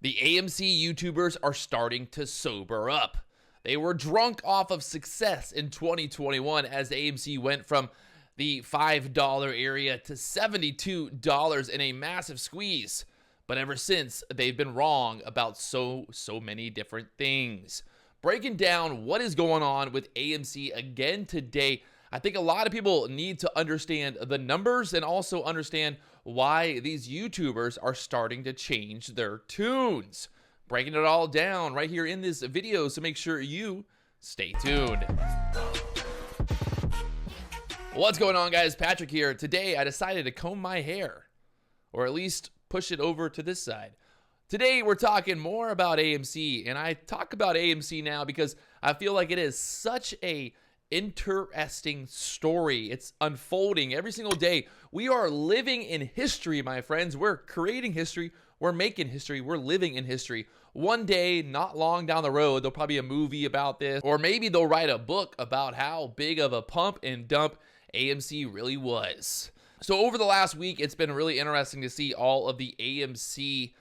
The AMC YouTubers are starting to sober up. They were drunk off of success in 2021 as AMC went from the $5 area to $72 in a massive squeeze. But ever since, they've been wrong about so many different things. Breaking down what is going on with AMC again today, I think a lot of people need to understand the numbers and also understand why these YouTubers are starting to change their tunes. Breaking it all down right here in this video, so make sure you stay tuned. What's going on, guys? Patrick here. Today I decided to comb my hair, or at least push it over to this side. Today we're talking more about AMC, and I talk about AMC now because I feel like it is such a interesting story. It's unfolding every single day. We are living in history, my friends. We're creating history. We're making history. We're living in history. One day, not long down the road, there'll probably be a movie about this, or maybe they'll write a book about how big of a pump and dump AMC really was. So over the last week, it's been really interesting to see all of the AMC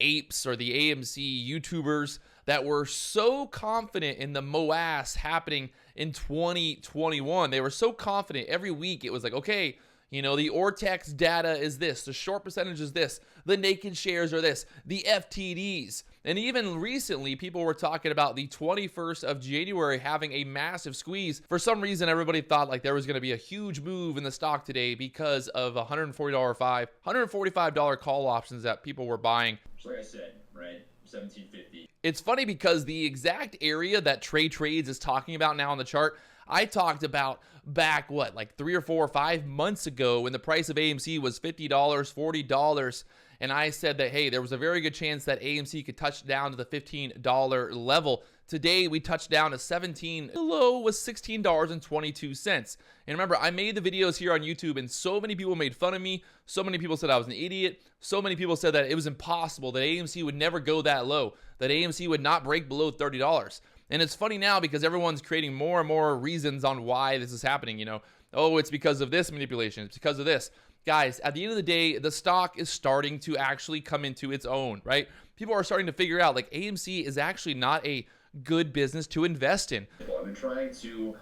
apes or the AMC YouTubers that were so confident in the MOAS happening in 2021. They were so confident every week. It was like, okay, you know, the Ortex data is this, the short percentage is this, the naked shares are this, the FTDs. And even recently, people were talking about the 21st of January having a massive squeeze. For some reason, everybody thought like there was going to be a huge move in the stock today because of $145 call options that people were buying. Like I said, right? 1750. It's funny because the exact area that Trey'S is talking about now on the chart, I talked about back, like 3 or 4 or 5 months ago when the price of AMC was $50, $40. And I said that, hey, there was a very good chance that AMC could touch down to the $15 level. Today, we touched down to 17. The low was $16.22. And remember, I made the videos here on YouTube, and so many people made fun of me. So many people said I was an idiot. So many people said that it was impossible, that AMC would never go that low, that AMC would not break below $30. And it's funny now because everyone's creating more and more reasons on why this is happening. You know, oh, it's because of this manipulation. It's because of this. Guys, at the end of the day, the stock is starting to actually come into its own, right? People are starting to figure out like AMC is actually not a good business to invest in. I've been trying to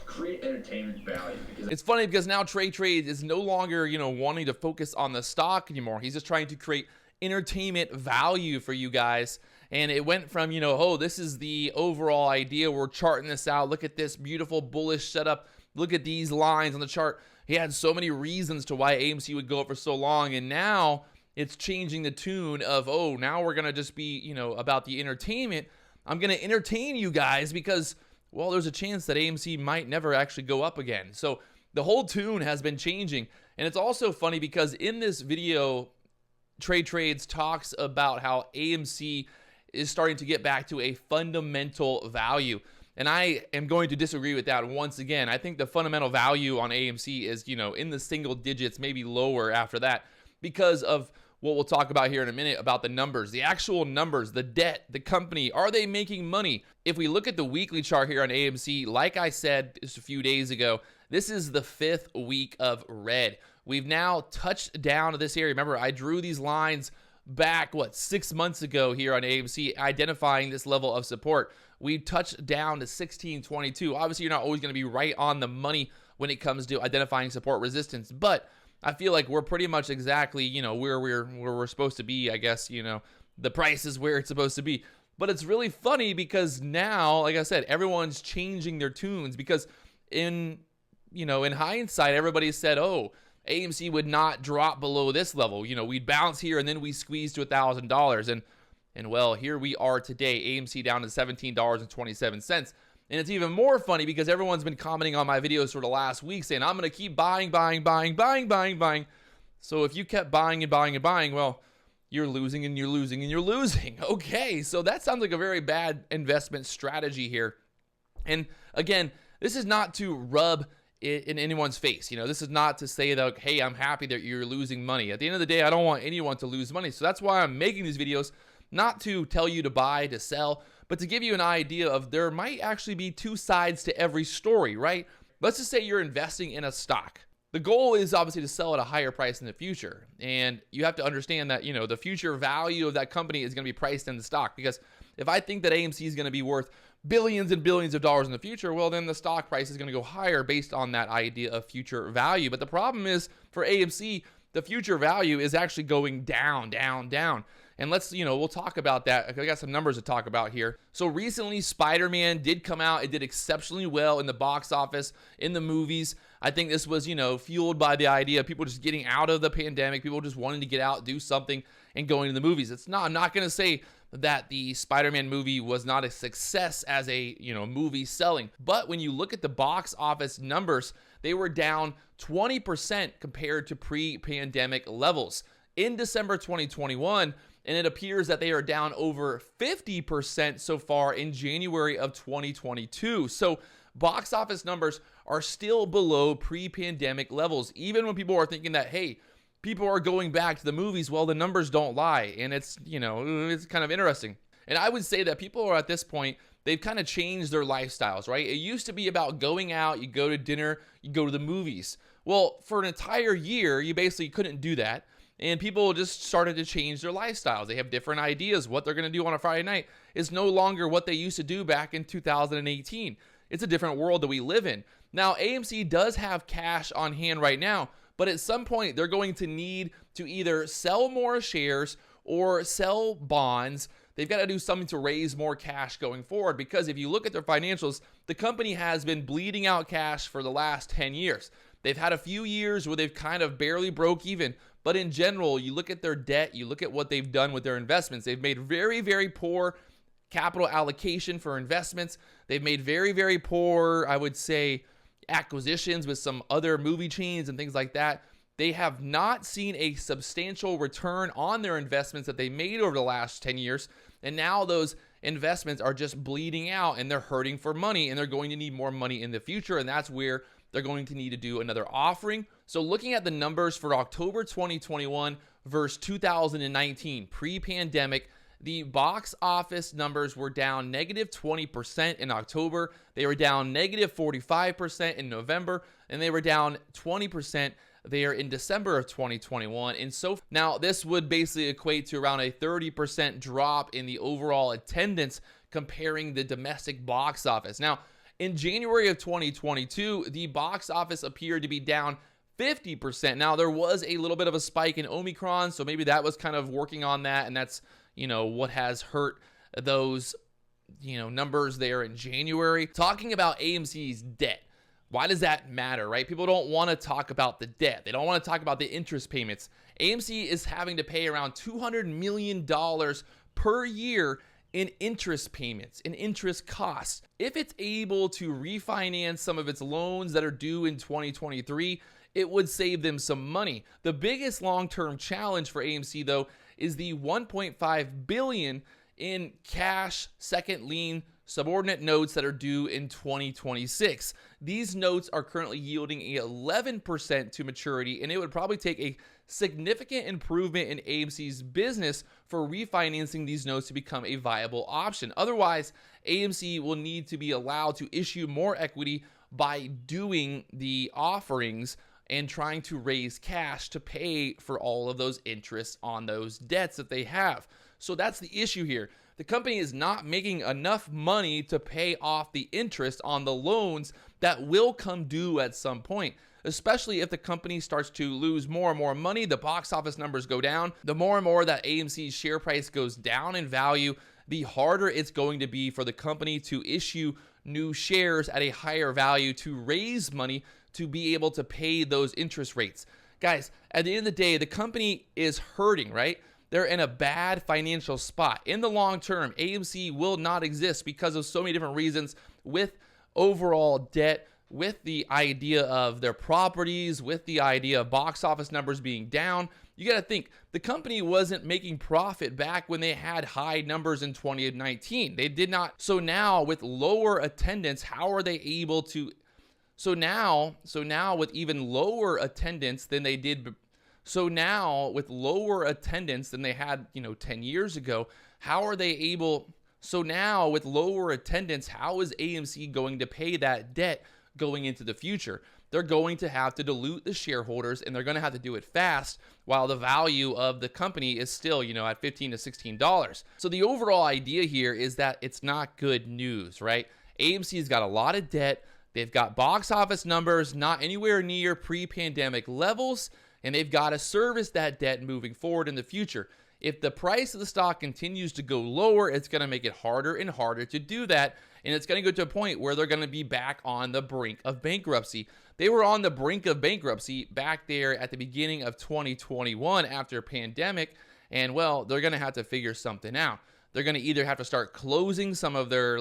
create entertainment value. It's funny because now Trey'S is no longer, wanting to focus on the stock anymore. He's just trying to create entertainment value for you guys. And it went from, oh, this is the overall idea. We're charting this out. Look at this beautiful bullish setup. Look at these lines on the chart. He had so many reasons to why AMC would go up for so long. And now it's changing the tune of, oh, now we're going to just be, about the entertainment. I'm going to entertain you guys because, well, there's a chance that AMC might never actually go up again. So the whole tune has been changing. And it's also funny because in this video, Trey'S talks about how AMC is starting to get back to a fundamental value. And I am going to disagree with that once again. I think the fundamental value on AMC is, in the single digits, maybe lower after that, because of what we'll talk about here in a minute about the numbers, the actual numbers, the debt, the company. Are they making money? If we look at the weekly chart here on AMC, like I said just a few days ago, this is the 5th week of red. We've now touched down to this area. Remember, I drew these lines back, 6 months ago here on AMC, identifying this level of support. We touched down to 1622. Obviously, you're not always going to be right on the money when it comes to identifying support resistance, but I feel like we're pretty much exactly, where we're supposed to be. I guess, the price is where it's supposed to be. But it's really funny because now, like I said, everyone's changing their tunes because in hindsight, everybody said, oh, AMC would not drop below this level. We'd bounce here and then we squeeze to $1,000. And well, here we are today, AMC down to $17.27. And it's even more funny because everyone's been commenting on my videos for the last week saying, I'm going to keep buying. So if you kept buying and buying and buying, well, you're losing and you're losing and you're losing. Okay, so that sounds like a very bad investment strategy here. And again, this is not to rub in anyone's face. This is not to say that, hey, I'm happy that you're losing money. At the end of the day, I don't want anyone to lose money. So that's why I'm making these videos, not to tell you to buy, to sell, but to give you an idea of there might actually be two sides to every story, right? Let's just say you're investing in a stock. the goal is obviously to sell at a higher price in the future. And you have to understand that, the future value of that company is going to be priced in the stock. Because if I think that AMC is going to be worth billions and billions of dollars in the future, well, then the stock price is going to go higher based on that idea of future value. But the problem is for AMC, the future value is actually going down, down, down. And we'll talk about that. I got some numbers to talk about here. So recently, Spider-Man did come out. It did exceptionally well in the box office, in the movies. I think this was, fueled by the idea of people just getting out of the pandemic, people just wanting to get out, do something, and going to the movies. I'm not going to say that the Spider-Man movie was not a success as a, movie selling. But when you look at the box office numbers, they were down 20% compared to pre-pandemic levels in December 2021. And it appears that they are down over 50% so far in January of 2022. So box office numbers are still below pre-pandemic levels. Even when people are thinking that, hey, people are going back to the movies, well, the numbers don't lie. And it's, it's kind of interesting. And I would say that people are at this point, they've kind of changed their lifestyles, right? It used to be about going out, you go to dinner, you go to the movies. Well, for an entire year, you basically couldn't do that. And people just started to change their lifestyles. They have different ideas. What they're going to do on a Friday night is no longer what they used to do back in 2018. It's a different world that we live in. Now, AMC does have cash on hand right now, but at some point, they're going to need to either sell more shares or sell bonds. They've got to do something to raise more cash going forward, because if you look at their financials, the company has been bleeding out cash for the last 10 years. They've had a few years where they've kind of barely broke even. But in general, you look at their debt, you look at what they've done with their investments. They've made very, very poor capital allocation for investments. They've made very, very poor, I would say, acquisitions with some other movie chains and things like that. They have not seen a substantial return on their investments that they made over the last 10 years. And now those investments are just bleeding out and they're hurting for money, and they're going to need more money in the future. And that's where they're going to need to do another offering. So looking at the numbers for October 2021 versus 2019, pre-pandemic, the box office numbers were down negative 20% in October. They were down negative 45% in November, and they were down 20% there in December of 2021. And so now this would basically equate to around a 30% drop in the overall attendance comparing the domestic box office. Now, in January of 2022, the box office appeared to be down 50%. Now, there was a little bit of a spike in Omicron, so maybe that was kind of working on that, and that's, what has hurt those, numbers there in January. Talking about AMC's debt, why does that matter, right? People don't want to talk about the debt. They don't want to talk about the interest payments. AMC is having to pay around $200 million per year in interest payments, in interest costs. If it's able to refinance some of its loans that are due in 2023, it would save them some money. The biggest long-term challenge for AMC, though, is the $1.5 billion in cash second lien subordinate notes that are due in 2026. These notes are currently yielding 11% to maturity, and it would probably take a significant improvement in AMC's business for refinancing these notes to become a viable option. Otherwise, AMC will need to be allowed to issue more equity by doing the offerings and trying to raise cash to pay for all of those interests on those debts that they have. So that's the issue here. The company is not making enough money to pay off the interest on the loans that will come due at some point, especially if the company starts to lose more and more money, the box office numbers go down. The more and more that AMC's share price goes down in value, the harder it's going to be for the company to issue new shares at a higher value to raise money to be able to pay those interest rates. Guys, at the end of the day, the company is hurting, right? They're in a bad financial spot. In the long term, AMC will not exist because of so many different reasons, with overall debt, with the idea of their properties, with the idea of box office numbers being down. You got to think, the company wasn't making profit back when they had high numbers in 2019. They did not. So now with lower attendance, how are they able to? So now with even lower attendance than they did. So now with lower attendance than they had, 10 years ago, how are they able? So now with lower attendance, how is AMC going to pay that debt going into the future. They're going to have to dilute the shareholders, and they're going to have to do it fast while the value of the company is still, at $15 to $16. So the overall idea here is that it's not good news, right? AMC's got a lot of debt. They've got box office numbers not anywhere near pre-pandemic levels, and they've got to service that debt moving forward in the future. If the price of the stock continues to go lower, it's going to make it harder and harder to do that, and it's going to go to a point where they're going to be back on the brink of bankruptcy. They were on the brink of bankruptcy back there at the beginning of 2021 after a pandemic, and well, they're going to have to figure something out. They're going to either have to start closing some of their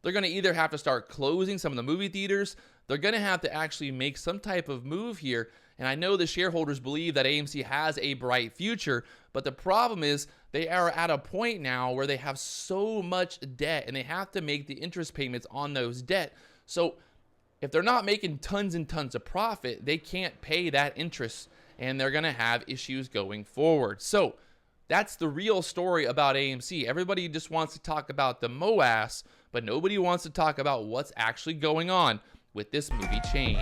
they're going to either have to start closing some of the movie theaters. They're going to have to actually make some type of move here. And I know the shareholders believe that AMC has a bright future, but the problem is they are at a point now where they have so much debt and they have to make the interest payments on those debt. So if they're not making tons and tons of profit, they can't pay that interest, and they're going to have issues going forward. So that's the real story about AMC. Everybody just wants to talk about the MOAS, but nobody wants to talk about what's actually going on with this movie chain.